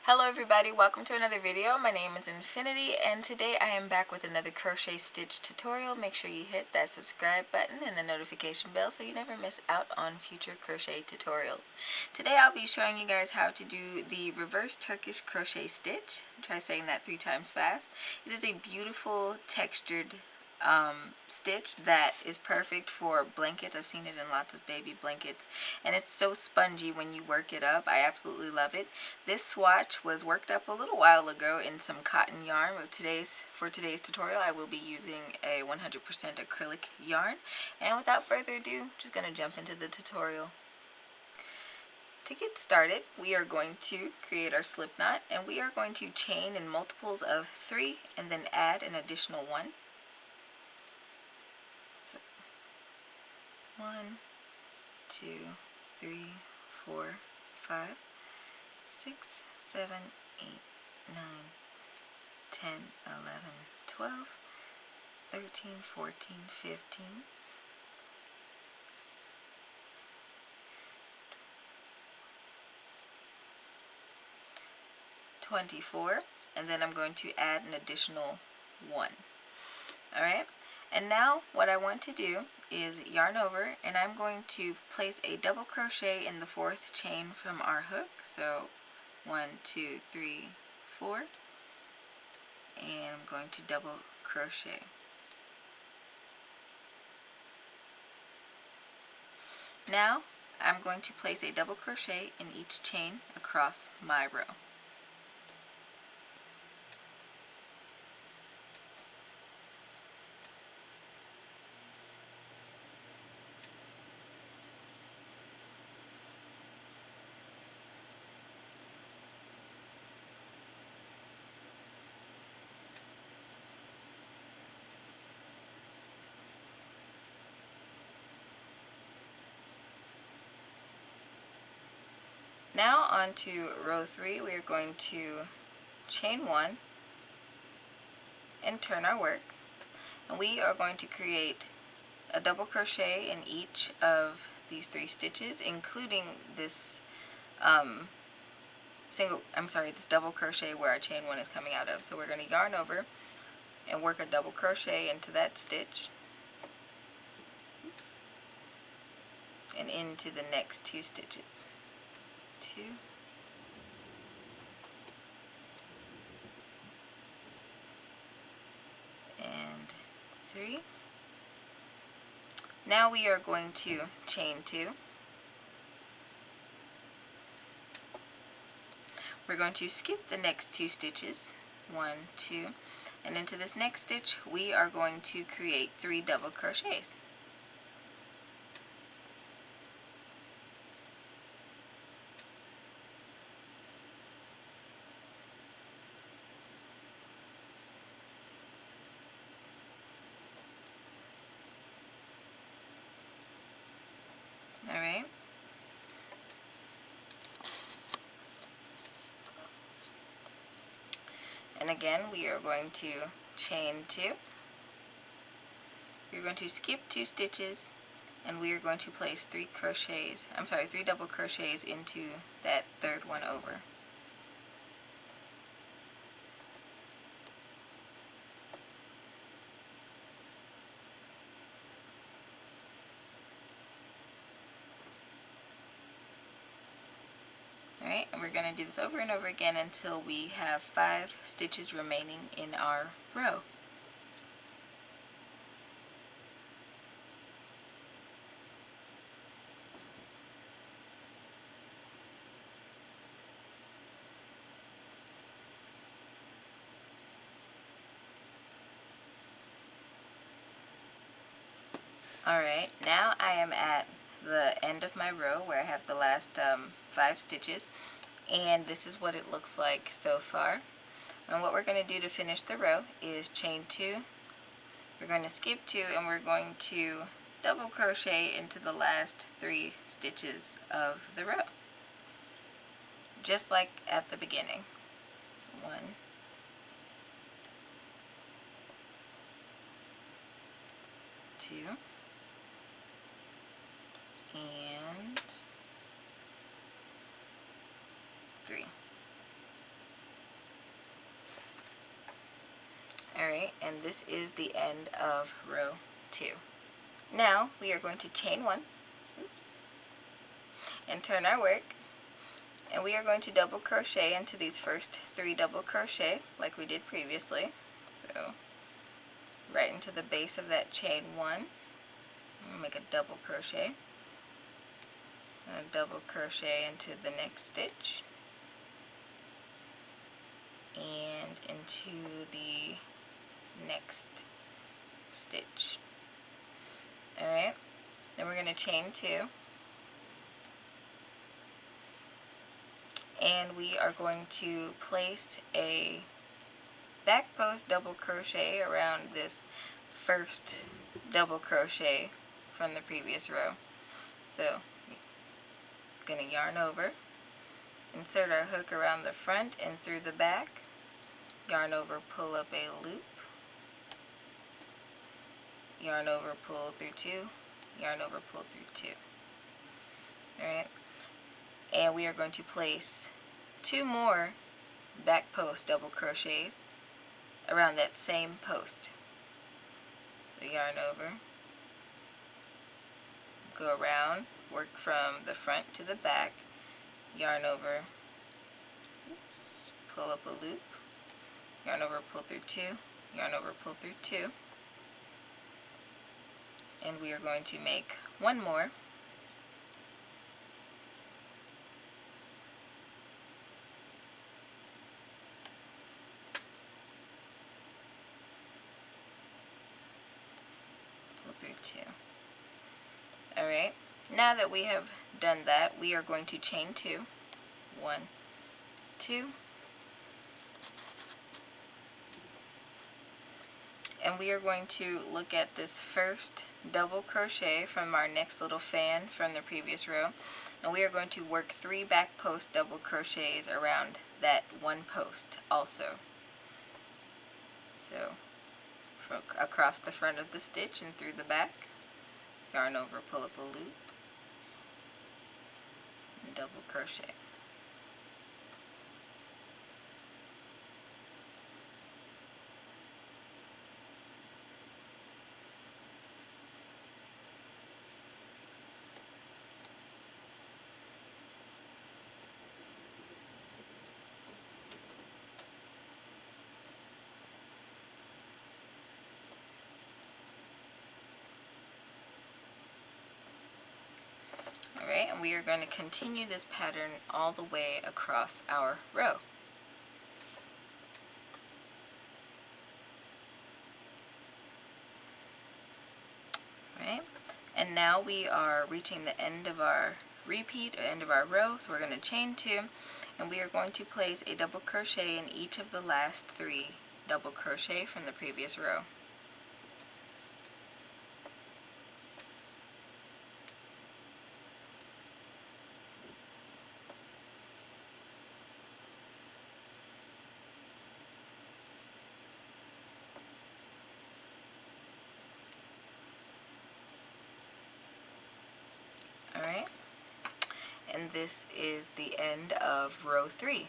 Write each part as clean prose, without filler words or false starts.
Hello everybody, welcome to another video. My name is Infiniti and today I am back with another crochet stitch tutorial. Make sure you hit that subscribe button and the notification bell so you never miss out on future crochet tutorials. Today I'll be showing you guys how to do the reverse Turkish crochet stitch. Try saying that 3 times fast. It is a beautiful textured stitch that is perfect for blankets. I've seen it in lots of baby blankets and it's so spongy when you work it up. I absolutely love it. This swatch was worked up a little while ago in some cotton yarn. For today's tutorial I will be using a 100% acrylic yarn, and without further ado, just going to jump into the tutorial. To get started, we are going to create our slip knot, and we are going to chain in multiples of 3 and then add an additional 1. 1, 2, 3, 4, 5, 6, 7, 8, 9, 10, 11, 12, 13, 14, 15, 24, and then I'm going to add an additional 1. Alright, and now what I want to do is yarn over, and I'm going to place a double crochet in the 4th chain from our hook. So 1, 2, 3, 4, and I'm going to double crochet. Now I'm going to place a double crochet in each chain across my row. Now on to row 3, we are going to chain 1 and turn our work, and we are going to create a double crochet in each of these 3 stitches, including this this double crochet where our chain 1 is coming out of. So we're going to yarn over and work a double crochet into that stitch and into the next 2 stitches. 2 and 3. Now we are going to chain 2. We're going to skip the next 2 stitches, 1, 2, and into this next stitch we are going to create 3 double crochets. Alright. And again, we are going to chain 2. We're going to skip 2 stitches, and we are going to place 3 double crochets into that 3rd one over. Alright, and we're going to do this over and over again until we have 5 stitches remaining in our row. Alright, now I am at the end of my row where I have the last 5 stitches, and this is what it looks like so far. And what we're going to do to finish the row is chain 2, we're going to skip 2, and we're going to double crochet into the last 3 stitches of the row, just like at the beginning. 1, 2, and 3. Alright, and this is the end of row 2. Now we are going to chain 1, oops, and turn our work, and we are going to double crochet into these first 3 double crochet like we did previously. So right into the base of that chain 1, we'll make a double crochet, and a double crochet into the next stitch, and into the next stitch. Alright, then we're going to chain 2, and we are going to place a back post double crochet around this first double crochet from the previous row. So going to yarn over, insert our hook around the front and through the back, yarn over, pull up a loop, yarn over, pull through 2, yarn over, pull through 2. Alright, and we are going to place 2 more back post double crochets around that same post. So yarn over, go around, work from the front to the back, yarn over, pull up a loop, yarn over, pull through 2, yarn over, pull through 2, and we are going to make 1 more, pull through 2. Alright, now that we have done that, we are going to chain 2, 1, 2, and we are going to look at this first double crochet from our next little fan from the previous row, and we are going to work 3 back post double crochets around that 1 post also. So across the front of the stitch and through the back, yarn over, pull up a loop, and double crochet. Alright, and we are going to continue this pattern all the way across our row. Alright, and now we are reaching the end of our repeat, or end of our row, so we're going to chain 2, and we are going to place a double crochet in each of the last 3 double crochet from the previous row. Alright, and this is the end of row 3.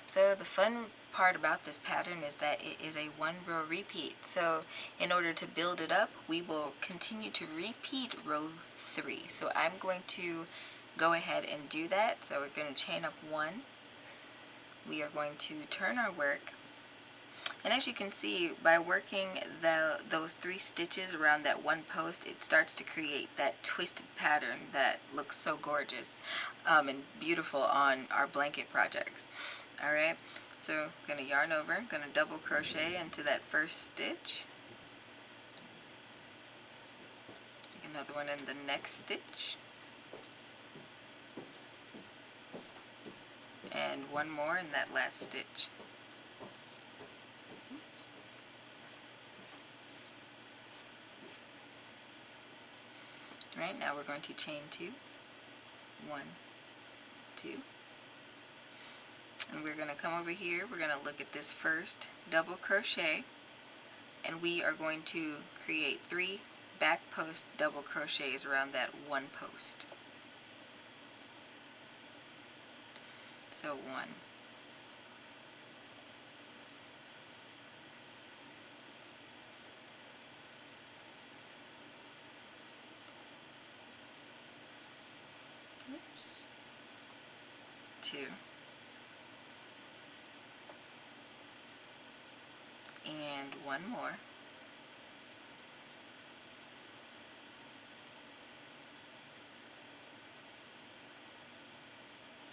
So the fun part about this pattern is that it is a 1 row repeat. So in order to build it up, we will continue to repeat row 3. So I'm going to go ahead and do that. So we're going to chain up 1. We are going to turn our work. And as you can see, by working those 3 stitches around that 1 post, it starts to create that twisted pattern that looks so gorgeous and beautiful on our blanket projects. Alright, so I'm going to yarn over, going to double crochet into that first stitch, make another one in the next stitch, and 1 more in that last stitch. Right, now we're going to chain 2, 1, 2, and we're going to come over here, we're going to look at this first double crochet, and we are going to create 3 back post double crochets around that 1 post. So 1, 2, and one more.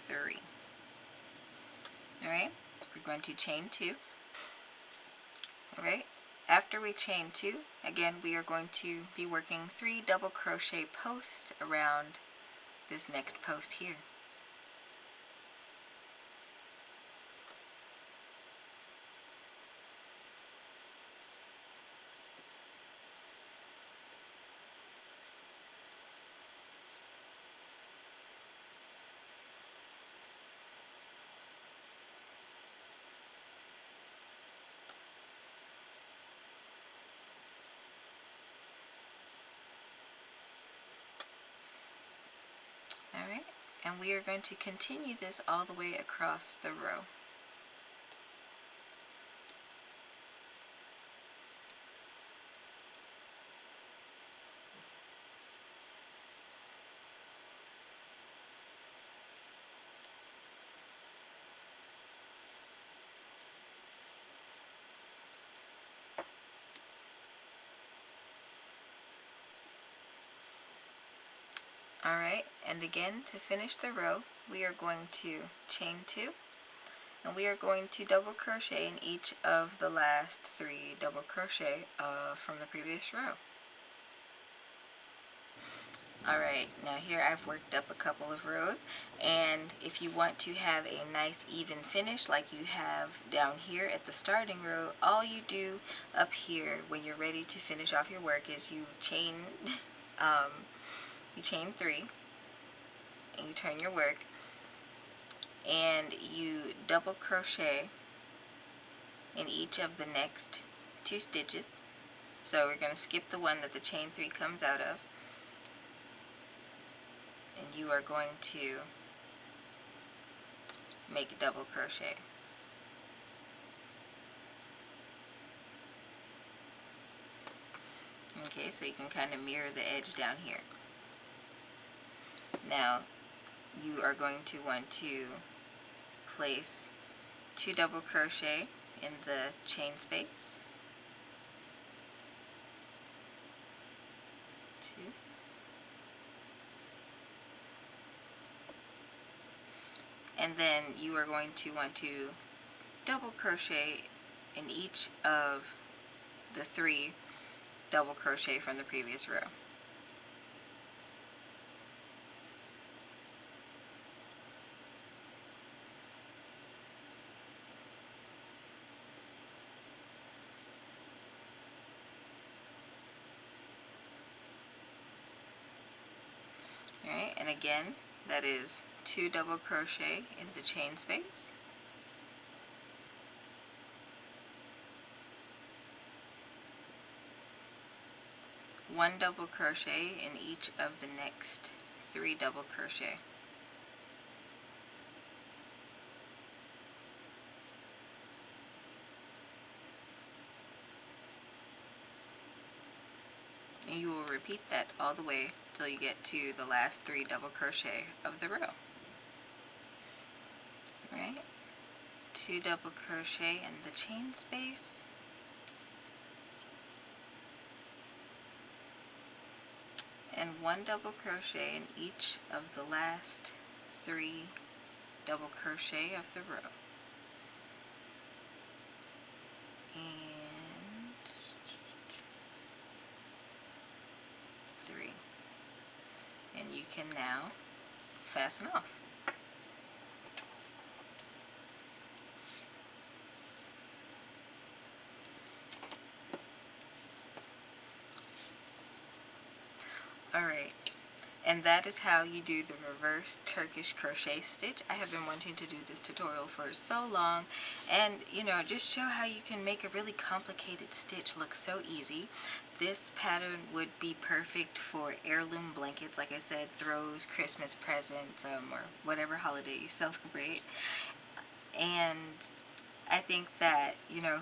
Three. Alright, we're going to chain 2. Alright, after we chain 2, again we are going to be working 3 double crochet posts around this next post here. Alright, and we are going to continue this all the way across the row. Alright, and again to finish the row we are going to chain 2, and we are going to double crochet in each of the last 3 double crochet from the previous row. Alright, now here I've worked up a couple of rows, and if you want to have a nice even finish like you have down here at the starting row, all you do up here when you're ready to finish off your work is you chain you chain 3 and you turn your work, and you double crochet in each of the next 2 stitches. So we're going to skip the one that the chain 3 comes out of, and you are going to make a double crochet. Okay, so you can kind of mirror the edge down here. Now you are going to want to place 2 double crochet in the chain space. 2. And then you are going to want to double crochet in each of the 3 double crochet from the previous row. Alright, and again that is 2 double crochet in the chain space. One double crochet in each of the next 3 double crochet. And you will repeat that all the way till you get to the last 3 double crochet of the row. Alright, 2 double crochet in the chain space. And 1 double crochet in each of the last 3 double crochet of the row. And 3. And you can now fasten off. Alright, and that is how you do the reverse Turkish crochet stitch. I have been wanting to do this tutorial for so long, and just show how you can make a really complicated stitch look so easy. This pattern would be perfect for heirloom blankets, like I said, throws, Christmas presents, or whatever holiday you celebrate. And I think that,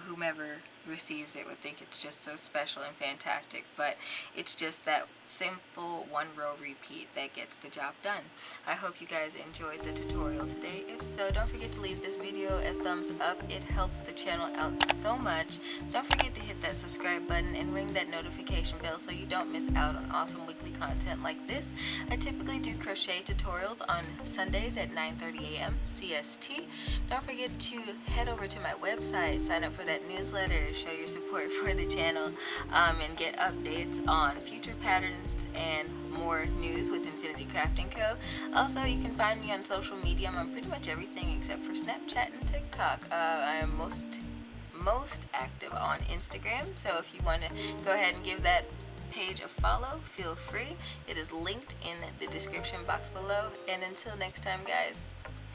whomever receives it would think it's just so special and fantastic, but it's just that simple one row repeat that gets the job done. I hope you guys enjoyed the tutorial today. If so, don't forget to leave this video a thumbs up. It helps the channel out so much. Don't forget to hit that subscribe button and ring that notification bell so you don't miss out on awesome weekly content like this. I typically do crochet tutorials on Sundays at 9:30 a.m. CST. Don't forget to head over to my website, sign up for that newsletter, show your support for the channel, and get updates on future patterns and more news with Infiniti Crafting Co. Also, you can find me on social media. I'm on pretty much everything except for Snapchat and TikTok. I am most active on Instagram, so if you want to go ahead and give that page a follow, feel free. It is linked in the description box below. And until next time, guys,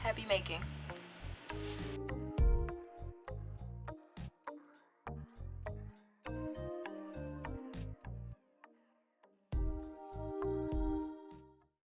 happy making.